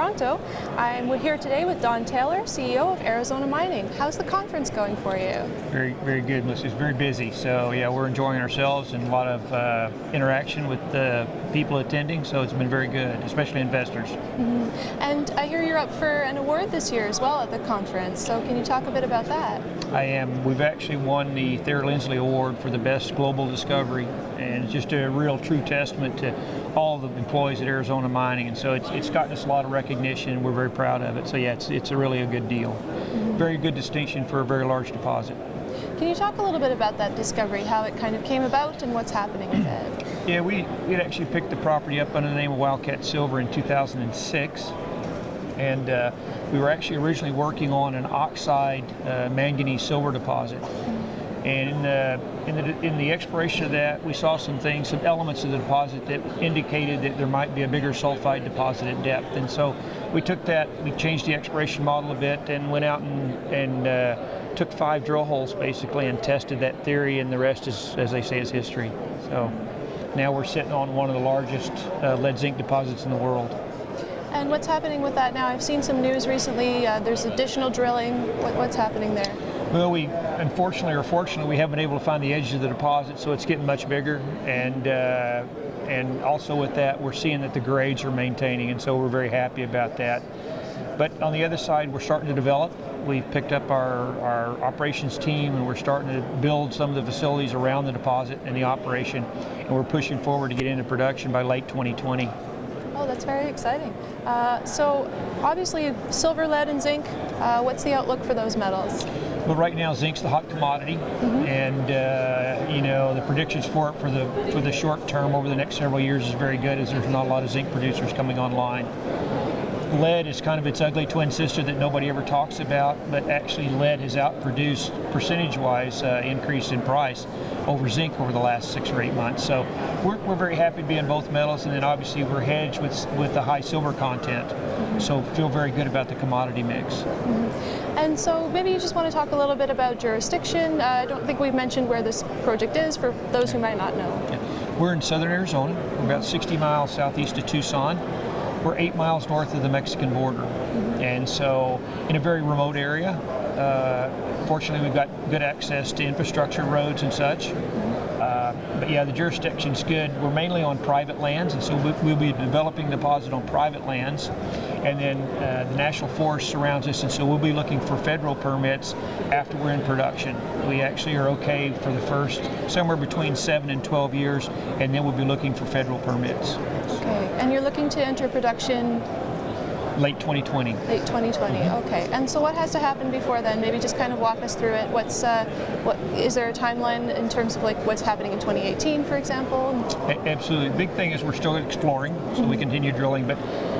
Toronto. I'm here today with Don Taylor, CEO of Arizona Mining. How's the conference going for you? Very good, Melissa. It's very busy. So yeah, we're enjoying ourselves and a lot of interaction with the people attending. So it's been very good, especially investors. Mm-hmm. And I hear you're up for an award this year as well at the conference. So can you talk a bit about that? I am. We've actually won the Thayer Lindsley Award for the best global discovery, and it's just a real true testament to all the employees at Arizona Mining. And so it's gotten us a lot of recognition. We're very proud of it. So yeah, it's really a good deal. Mm-hmm. Very good distinction for a very large deposit. Can you talk a little bit about that discovery, how it kind of came about and what's happening with it? Yeah, we had actually picked the property up under the name of Wildcat Silver in 2006. And we were actually originally working on an oxide manganese silver deposit. And in the exploration of that, we saw some elements of the deposit that indicated that there might be a bigger sulfide deposit at depth. And so we took that, we changed the exploration model a bit and went out and took 5 drill holes basically and tested that theory, and the rest is, as they say, is history. So now we're sitting on one of the largest lead zinc deposits in the world. And what's happening with that now? I've seen some news recently, there's additional drilling. What's happening there? Well, we unfortunately or fortunately, we haven't been able to find the edges of the deposit, so it's getting much bigger. And also with that, we're seeing that the grades are maintaining, and so we're very happy about that. But on the other side, we're starting to develop. We've picked up our operations team, and we're starting to build some of the facilities around the deposit and the operation, and we're pushing forward to get into production by late 2020. Oh, that's very exciting. So obviously silver, lead, and zinc, what's the outlook for those metals? Well, right now zinc's the hot commodity, and the predictions for it for the short term over the next several years is very good, as there's not a lot of zinc producers coming online. Lead is kind of its ugly twin sister that nobody ever talks about, but actually lead has outproduced percentage-wise increase in price over zinc over the last 6 or 8 months. So we're very happy to be in both metals, and then obviously we're hedged with the high silver content. So feel very good about the commodity mix. And so maybe you just want to talk a little bit about jurisdiction. I don't think we've mentioned where this project is for those who might not know. Yeah. We're in southern Arizona. We're about 60 miles southeast of Tucson. We're 8 miles north of the Mexican border. And so in a very remote area. Fortunately, we've got good access to infrastructure, roads and such. But yeah, the jurisdiction's good. We're mainly on private lands, and so we'll be developing the deposit on private lands. And then the National Forest surrounds us, and so we'll be looking for federal permits after we're in production. We actually are okay for the first somewhere between 7 and 12 years, and then we'll be looking for federal permits. Okay, and you're looking to enter production late 2020. Late 2020, okay. And so what has to happen before then? Maybe just kind of walk us through it. What is there a timeline in terms of like what's happening in 2018, for example? Absolutely. The big thing is we're still exploring, so we continue drilling, but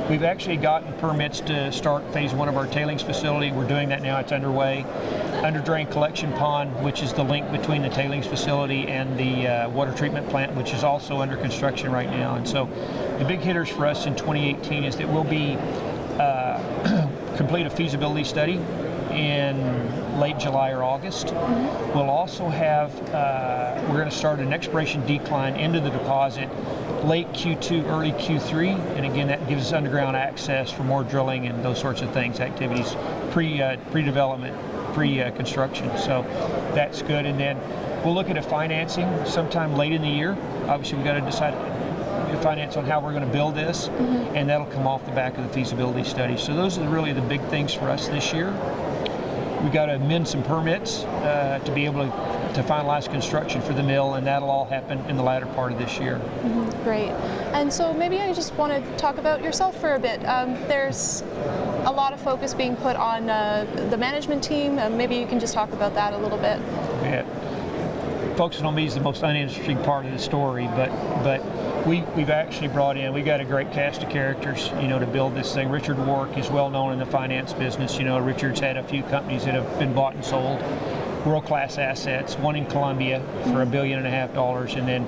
we've actually gotten permits to start phase 1 of our tailings facility. We're doing that now, it's underway. Underdrain collection pond, which is the link between the tailings facility and the water treatment plant, which is also under construction right now. And so the big hitters for us in 2018 is that we'll be complete a feasibility study in late July or August. We'll also have, we're going to start an exploration decline into the deposit late Q2, early Q3, and again that gives us underground access for more drilling and those sorts of things, activities, pre-development, pre-construction. So that's good. And then we'll look at a financing sometime late in the year. Obviously we've got to decide finance on how we're going to build this, and that'll come off the back of the feasibility study. So those are really the big things for us this year. We've got to amend some permits to be able to finalize construction for the mill, and that'll all happen in the latter part of this year. Great. And so maybe I just want to talk about yourself for a bit. There's a lot of focus being put on the management team. Maybe you can just talk about that a little bit. Yeah. Focusing on me is the most uninteresting part of the story, but we've actually brought in, we've got a great cast of characters, to build this thing. Richard Warwick is well known in the finance business. Richard's had a few companies that have been bought and sold, world-class assets, one in Colombia for $1.5 billion, and then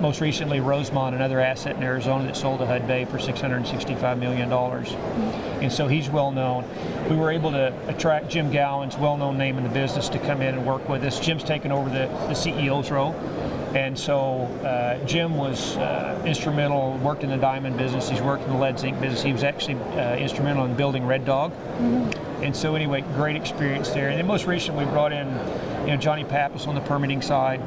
most recently Rosemont, another asset in Arizona that sold to Hudbay for $665 million. And so he's well known. We were able to attract Jim Gowan's well-known name in the business to come in and work with us. Jim's taken over the CEO's role. And so Jim was instrumental, worked in the diamond business, he's worked in the lead zinc business. He was actually instrumental in building Red Dog. And so anyway, great experience there. And then most recently we brought in Johnny Pappas on the permitting side.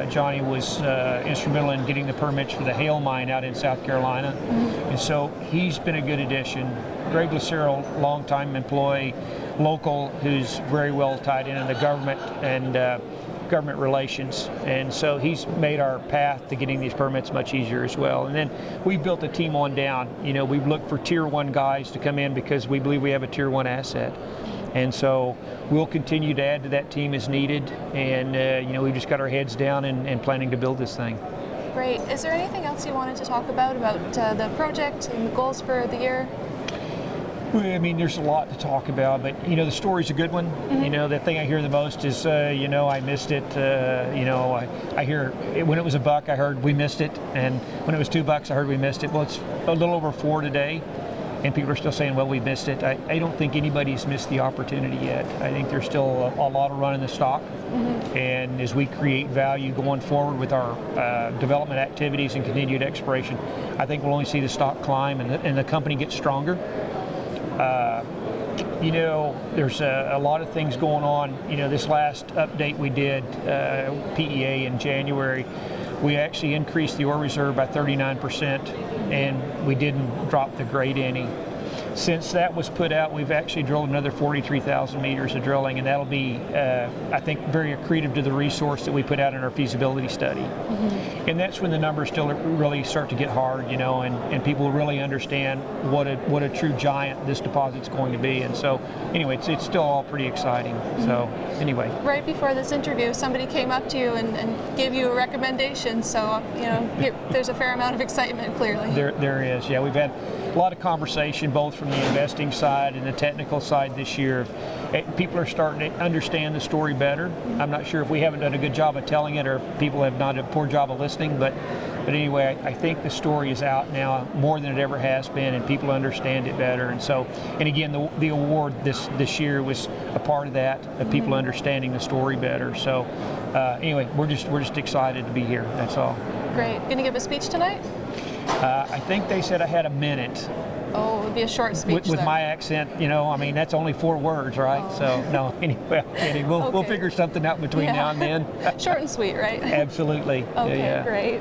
Johnny was instrumental in getting the permits for the Hale mine out in South Carolina. And so he's been a good addition. Greg Lucero, longtime employee, local, who's very well tied in the government and government relations, and so he's made our path to getting these permits much easier as well. And then we built a team on down. We've looked for tier 1 guys to come in because we believe we have a tier 1 asset, and so we'll continue to add to that team as needed. And we've just got our heads down and planning to build this thing. Great. Is there anything else you wanted to talk about the project and the goals for the year? I mean, there's a lot to talk about, but the story's a good one. The thing I hear the most is, I missed it. I hear when it was $1, I heard we missed it, and when it was $2, I heard we missed it. Well, it's a little over $4 today, and people are still saying, well, we missed it. I don't think anybody's missed the opportunity yet. I think there's still a lot of run in the stock, and as we create value going forward with our development activities and continued exploration, I think we'll only see the stock climb and the company get stronger. There's a lot of things going on. This last update we did, PEA in January, we actually increased the ore reserve by 39%, and we didn't drop the grade any. Since that was put out, we've actually drilled another 43,000 meters of drilling, and that'll be, I think, very accretive to the resource that we put out in our feasibility study. And that's when the numbers still really start to get hard, and people really understand what a true giant this deposit's going to be. And so, anyway, it's still all pretty exciting. So, anyway. Right before this interview, somebody came up to you and gave you a recommendation. So, there's a fair amount of excitement, clearly. There is, yeah. We've had a lot of conversation, both from the investing side and the technical side this year. People are starting to understand the story better. I'm not sure if we haven't done a good job of telling it or if people have not done a poor job of listening, but anyway, I think the story is out now more than it ever has been, and people understand it better. And so, and again, the award this year was a part of that, of people understanding the story better. So anyway, we're just excited to be here. That's all. Great. Going to give a speech tonight? I think they said I had a minute. Oh, it would be a short speech. With my accent, I mean, that's only 4 words, right? Oh. So, no, anyway, we'll figure something out between now and then. Short and sweet, right? Absolutely. Okay, yeah. Great.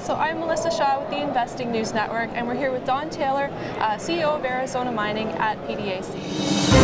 So I'm Melissa Shaw with the Investing News Network, and we're here with Don Taylor, CEO of Arizona Mining at PDAC.